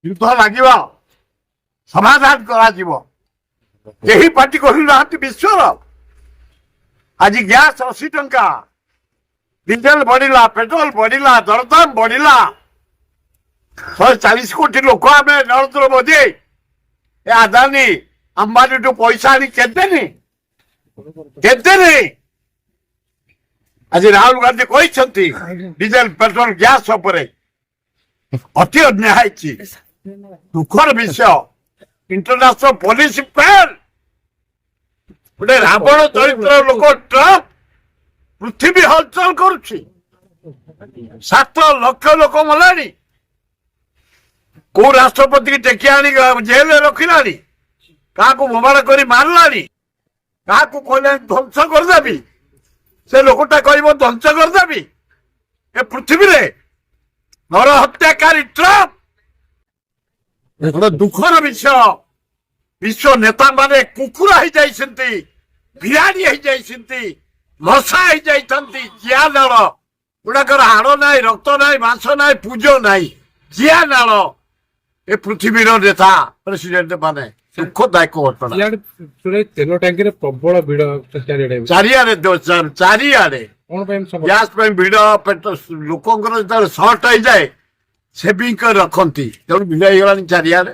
ଯୁଦ୍ଧ ଲାଗିବ, ସମାଧାନ କରାଯିବ। କେହି ପାର୍ଟି କରୁନାହାନ୍ତି ବିଶ୍ୱର। ଆଜି ଗ୍ୟାସ 80 ଟଙ୍କା, ଡିଜେଲ ବଢିଲା, ପେଟ୍ରୋଲ ବଢିଲା, ଦରଦାମ ବଢିଲା। 140 କୋଟି ଲୋକ ଆମେ ନରେନ୍ଦ୍ର ମୋଦି ଏ ଆଦାନୀ ଅମ୍ବାନୀଠୁ ପଇସା ଆଣି କେତେନି ଆଜି ରାହୁଲ ଗାନ୍ଧୀ କହିଛନ୍ତି ଡିଜେଲ ପେଟ୍ରୋଲ ଗ୍ୟାସ ଉପରେ ଅତି ଅନ୍ୟାୟ ହେଇଛି। ଦୁଃଖର ବିଷୟ ଇଣ୍ଟରନ୍ୟାସନାଲ ପୋଲିସ ଫେଲ୍। ଗୋଟେ ରାବଣ ଚରିତ୍ର ଲୋକ ଟ୍ରମ୍ପ ପୃଥିବୀ ହଲଚଲ କରୁଛି। 7 ଲକ୍ଷ ଲୋକ ମଲାଣି। କୋଉ ରାଷ୍ଟ୍ରପତି ଟେକି ଆଣି ଜେଲରେ ରଖିଲାଣି, କାହାକୁ ବୋମାଡ କରି ମାରିଲାଣି, କାହାକୁ କହିଲେ ଧ୍ୱଂସ କରିଦେବି, ସେ ଲୋକଟା କହିବ ଧ୍ୱଂସ କରିଦେବି। ଏ ପୃଥିବୀରେ ନର ହତ୍ୟାକାରୀ ଟ୍ରମ୍ପ। ଦୁଃଖର ବିଷୟ ବିଶ୍ୱ ନେତା ମାନେ କୁକୁର ହେଇଯାଇଛନ୍ତି, ବିରାଡ଼ି ହେଇଯାଇଛନ୍ତି, ମଶା ହେଇଯାଇଛନ୍ତି। ଜିଆ ନାଳ ଗୁଡାକର ହାଡ ନାହିଁ, ରକ୍ତ ନାହିଁ, ମାଂସ ନାହିଁ, ପୁଜ ନାହିଁ, ଜିଆ ନାଳ। ଏ ପୃଥିବୀର ନେତା ପ୍ରେସିଡେଣ୍ଟ ମାନେ ଦୁଃଖଦାୟକ ଘଟଣା। ତେଲ ଟାଙ୍କିରେ ପ୍ରବଳ ଭିଡ ଚାରିଆଡେ ଗ୍ୟାସ ପାଇଁ ଭିଡ। ଲୋକଙ୍କର ଯେତେବେଳେ ସର୍ଟ ହେଇଯାଏ ସେଭିଂ କରି ରଖନ୍ତି, ତେଣୁ ଭିଡ ହେଇଗଲାଣି ଚାରିଆଡେ।